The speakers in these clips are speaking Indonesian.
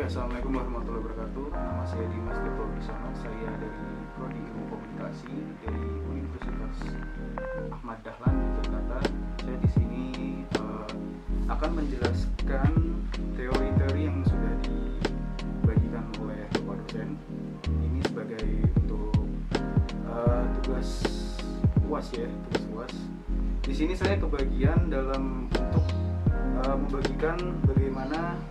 Assalamualaikum warahmatullahi wabarakatuh. Nama saya Dimas Tirto Wibisono. Saya dari Prodi Ilmu Komunikasi dari Universitas Ahmad Dahlan di Jakarta. Saya di sini akan menjelaskan teori-teori yang sudah dibagikan oleh Bapak dosen. Ini sebagai untuk tugas UAS ya, tugas UAS. Di sini saya kebagian dalam untuk membagikan bagaimana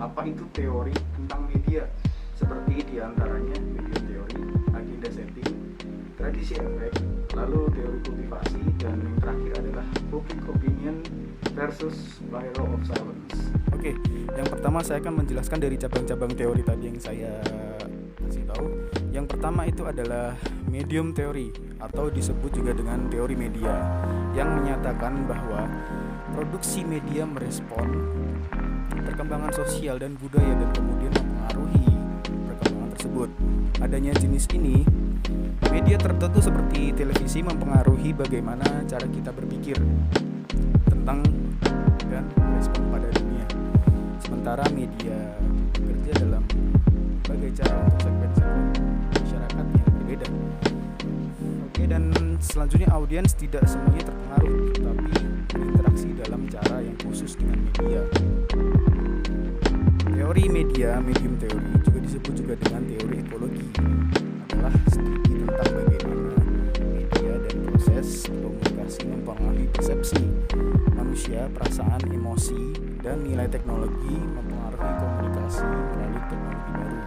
apa itu teori tentang media, seperti diantaranya medium teori, agenda setting, tradisi efek, lalu teori kultivasi, dan yang terakhir adalah public opinion versus viral of silence. Oke, yang pertama saya akan menjelaskan dari cabang-cabang teori tadi yang saya kasih tahu. Yang pertama itu adalah medium teori atau disebut juga dengan teori media, yang menyatakan bahwa produksi media merespon perkembangan sosial dan budaya dan kemudian mempengaruhi perkembangan tersebut. Adanya jenis ini, media tertentu seperti televisi mempengaruhi bagaimana cara kita berpikir tentang dan merespon pada dunia. Sementara media bekerja dalam berbagai cara untuk segmen-segmen masyarakat yang berbeda. Oke, dan selanjutnya audiens tidak semuanya terpengaruh, tapi berinteraksi dalam cara yang khusus dengan media. Teori media, medium teori, juga disebut juga dengan teori ekologi, adalah studi tentang bagaimana media dan proses komunikasi mempengaruhi persepsi manusia, perasaan, emosi, dan nilai teknologi mempengaruhi komunikasi melalui teknologi baru.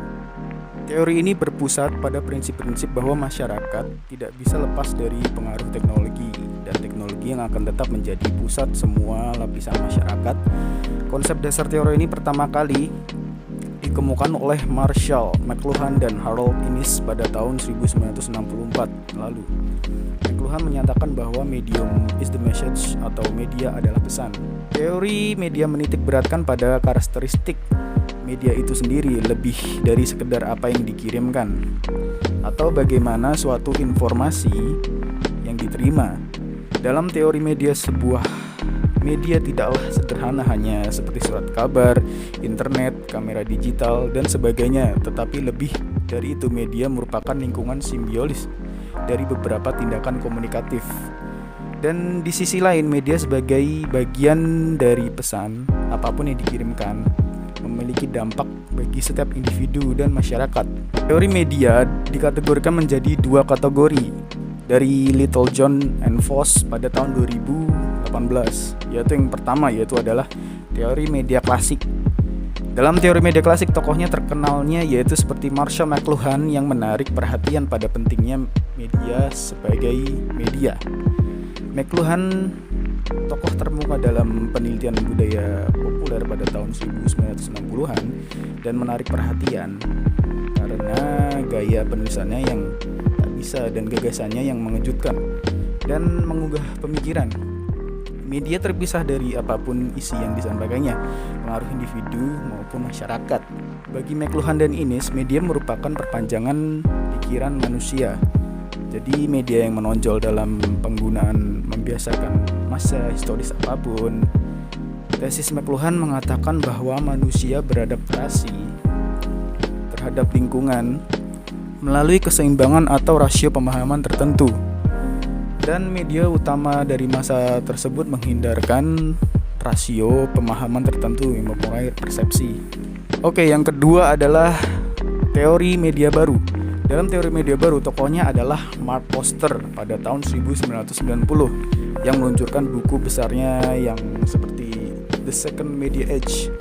Teori ini berpusat pada prinsip-prinsip bahwa masyarakat tidak bisa lepas dari pengaruh teknologi, dan teknologi yang akan tetap menjadi pusat semua lapisan masyarakat. Konsep dasar teori ini pertama kali dikemukakan oleh Marshall McLuhan dan Harold Innis pada tahun 1964 lalu. McLuhan menyatakan bahwa medium is the message atau media adalah pesan. Teori media menitik beratkan pada karakteristik media itu sendiri lebih dari sekedar apa yang dikirimkan atau bagaimana suatu informasi yang diterima. Dalam teori media, sebuah media tidaklah sederhana hanya seperti surat kabar, internet, kamera digital, dan sebagainya, tetapi lebih dari itu media merupakan lingkungan simbiosis dari beberapa tindakan komunikatif. Dan di sisi lain, media sebagai bagian dari pesan apapun yang dikirimkan memiliki dampak bagi setiap individu dan masyarakat. Teori media dikategorikan menjadi dua kategori dari Littlejohn and Foss pada tahun 2018, yaitu yang pertama yaitu adalah teori media klasik. Dalam teori media klasik, tokohnya terkenalnya yaitu seperti Marshall McLuhan yang menarik perhatian pada pentingnya media sebagai media. McLuhan tokoh termuka dalam penelitian budaya populer pada tahun 1960-an dan menarik perhatian karena gaya penulisannya yang tak bisa dan gagasannya yang mengejutkan dan menggugah pemikiran. Media terpisah dari apapun isi yang disampaikannya, pengaruh individu maupun masyarakat. Bagi McLuhan dan Innis, media merupakan perpanjangan pikiran manusia. Jadi media yang menonjol dalam penggunaan membiasakan masa historis apapun. Tesis McLuhan mengatakan bahwa manusia beradaptasi terhadap lingkungan melalui keseimbangan atau rasio pemahaman tertentu. Dan media utama dari masa tersebut menghindarkan rasio pemahaman tertentu yang mempengaruhi persepsi. Oke, yang kedua adalah teori media baru. Dalam teori media baru, tokohnya adalah Mark Foster pada tahun 1990 yang meluncurkan buku besarnya yang seperti The Second Media Age,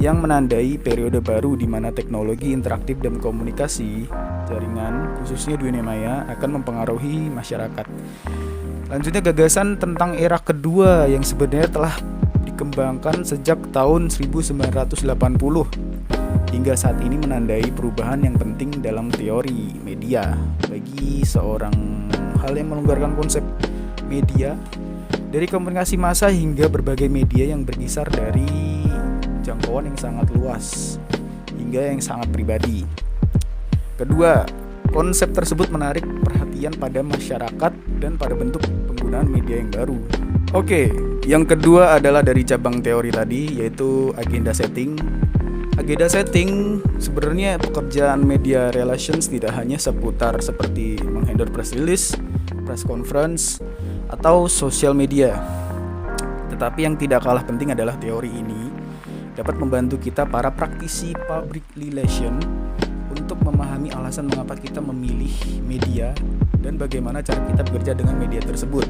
yang menandai periode baru di mana teknologi interaktif dan komunikasi jaringan, khususnya dunia maya, akan mempengaruhi masyarakat. Lanjutnya, gagasan tentang era kedua yang sebenarnya telah dikembangkan sejak tahun 1980 hingga saat ini menandai perubahan yang penting dalam teori media bagi seorang hal yang melonggarkan konsep media dari komunikasi massa hingga berbagai media yang berkisar dari jangkauan yang sangat luas hingga yang sangat pribadi. Kedua, konsep tersebut menarik perhatian pada masyarakat dan pada bentuk penggunaan media yang baru. Oke, yang kedua adalah dari cabang teori tadi, yaitu agenda setting. Agenda setting sebenarnya pekerjaan media relations tidak hanya seputar seperti menghandle press release, press conference, atau sosial media. Tetapi yang tidak kalah penting adalah teori ini dapat membantu kita para praktisi public relation untuk memahami alasan mengapa kita memilih media dan bagaimana cara kita bekerja dengan media tersebut.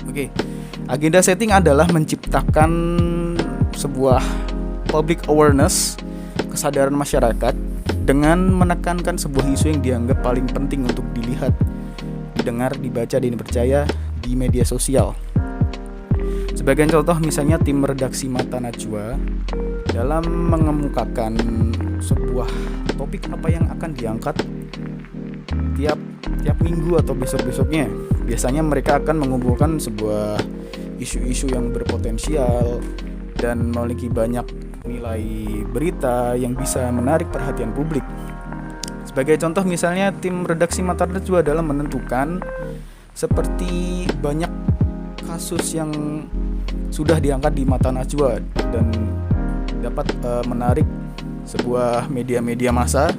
Oke, agenda setting adalah menciptakan sebuah public awareness, kesadaran masyarakat dengan menekankan sebuah isu yang dianggap paling penting untuk dilihat, didengar, dibaca, dan dipercaya di media sosial. Sebagai contoh misalnya tim redaksi Mata Najwa dalam mengemukakan sebuah topik apa yang akan diangkat tiap minggu atau besok-besoknya. Biasanya mereka akan mengumpulkan sebuah isu-isu yang berpotensial dan memiliki banyak nilai berita yang bisa menarik perhatian publik. Sebagai contoh misalnya tim redaksi Mata Najwa dalam menentukan seperti banyak kasus yang sudah diangkat di Mata Najwa dan dapat menarik sebuah media-media massa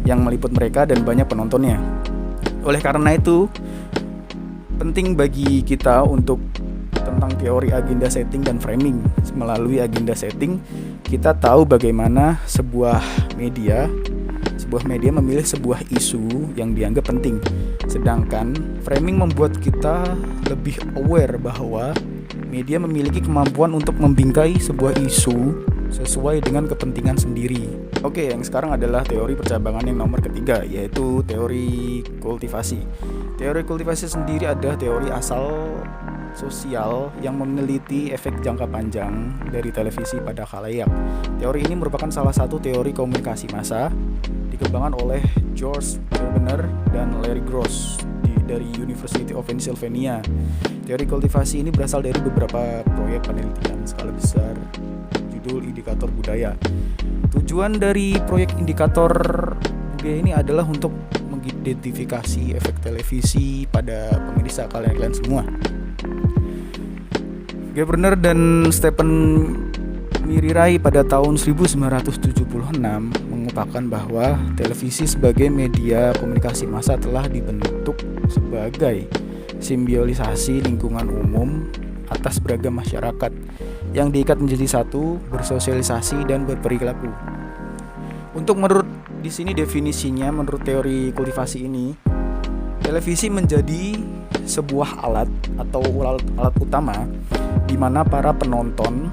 yang meliput mereka dan banyak penontonnya. Oleh karena itu penting bagi kita untuk tentang teori agenda setting dan framing. Melalui agenda setting kita tahu bagaimana sebuah media memilih sebuah isu yang dianggap penting. Sedangkan framing membuat kita lebih aware bahwa media memiliki kemampuan untuk membingkai sebuah isu sesuai dengan kepentingan sendiri. Oke, yang sekarang adalah teori percabangan yang nomor ketiga, yaitu teori kultivasi. Teori kultivasi sendiri adalah teori asal sosial yang meneliti efek jangka panjang dari televisi pada khalayak. Teori ini merupakan salah satu teori komunikasi massa dikembangkan oleh George Scherner dan Larry Gross dari University of Pennsylvania. Teori kultivasi ini berasal dari beberapa proyek penelitian skala besar judul indikator budaya. Tujuan dari proyek indikator budaya ini adalah untuk mengidentifikasi efek televisi pada pemirsa kalian semua. Gardner dan Stephen Mirirai pada tahun 1976 mengungkapkan bahwa televisi sebagai media komunikasi massa telah dibentuk sebagai simbiolisasi lingkungan umum atas beragam masyarakat yang diikat menjadi satu, bersosialisasi dan berperilaku. Untuk menurut di sini definisinya menurut teori kultivasi ini, televisi menjadi sebuah alat atau alat utama di mana para penonton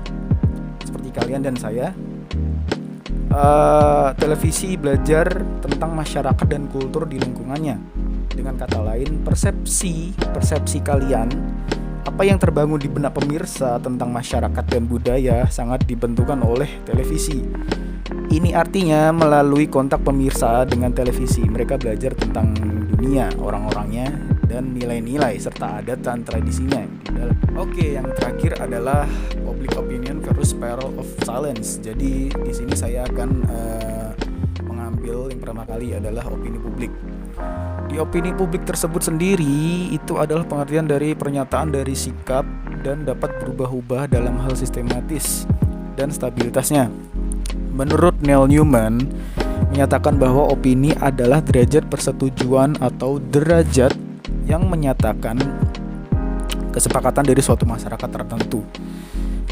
seperti kalian dan saya televisi belajar tentang masyarakat dan kultur di lingkungannya. Dengan kata lain, persepsi kalian, apa yang terbangun di benak pemirsa tentang masyarakat dan budaya sangat dibentukkan oleh televisi. Ini artinya melalui kontak pemirsa dengan televisi, mereka belajar tentang dunia, orang-orangnya, dan nilai-nilai serta adat dan tradisinya. Oke, yang terakhir adalah public opinion versus peril of silence. Jadi di sini saya akan mengambil yang pertama kali adalah opini publik. Di opini publik tersebut sendiri itu adalah pengertian dari pernyataan dari sikap dan dapat berubah-ubah dalam hal sistematis dan stabilitasnya. Menurut Neil Newman menyatakan bahwa opini adalah derajat persetujuan atau derajat yang menyatakan kesepakatan dari suatu masyarakat tertentu.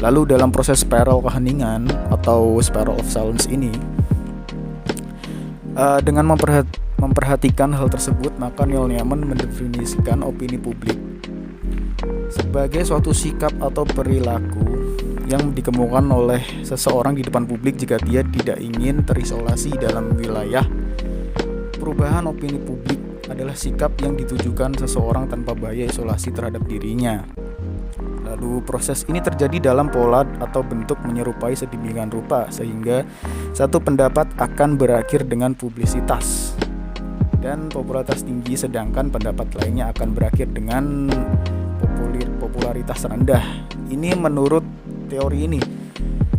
Lalu dalam proses spiral keheningan atau spiral of silence ini, dengan memperhatikan hal tersebut, maka Neil Newman mendefinisikan opini publik sebagai suatu sikap atau perilaku yang dikemukakan oleh seseorang di depan publik jika dia tidak ingin terisolasi dalam wilayah. Perubahan opini publik adalah sikap yang ditujukan seseorang tanpa bahaya isolasi terhadap dirinya. Lalu proses ini terjadi dalam pola atau bentuk menyerupai sedemikian rupa sehingga satu pendapat akan berakhir dengan publisitas dan popularitas tinggi, sedangkan pendapat lainnya akan berakhir dengan popularitas rendah. Ini menurut teori ini,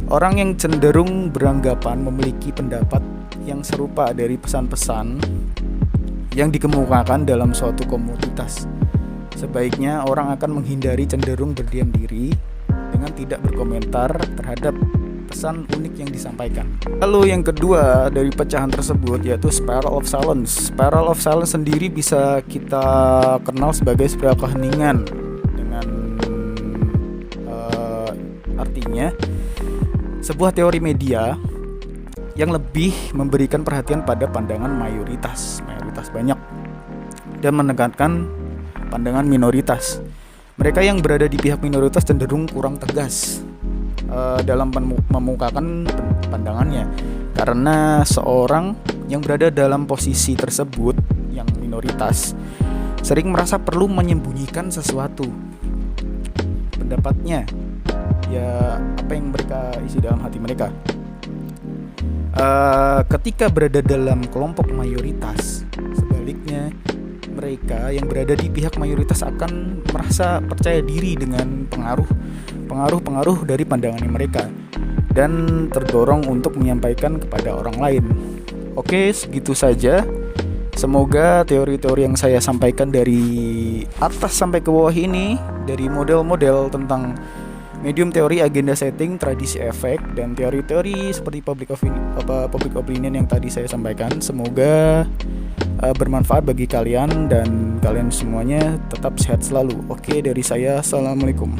orang yang cenderung beranggapan memiliki pendapat yang serupa dari pesan-pesan yang dikemukakan dalam suatu komunitas. Sebaiknya orang akan menghindari cenderung berdiam diri dengan tidak berkomentar terhadap pesan unik yang disampaikan. Lalu yang kedua dari pecahan tersebut yaitu spiral of silence. Spiral of silence sendiri bisa kita kenal sebagai spiral keheningan dengan artinya sebuah teori media yang lebih memberikan perhatian pada pandangan mayoritas banyak dan menekankan pandangan minoritas. Mereka yang berada di pihak minoritas cenderung kurang tegas dalam memukakan pandangannya, karena seorang yang berada dalam posisi tersebut yang minoritas sering merasa perlu menyembunyikan sesuatu pendapatnya, ya apa yang mereka isi dalam hati mereka. Ketika berada dalam kelompok mayoritas, sebaliknya mereka yang berada di pihak mayoritas akan merasa percaya diri dengan pengaruh dari pandangannya mereka dan terdorong untuk menyampaikan kepada orang lain. Oke, segitu saja. Semoga teori-teori yang saya sampaikan dari atas sampai ke bawah ini, dari model-model tentang medium teori, agenda setting, tradisi efek, dan teori-teori seperti public opinion yang tadi saya sampaikan, semoga bermanfaat bagi kalian dan kalian semuanya tetap sehat selalu. Oke, dari saya, assalamualaikum.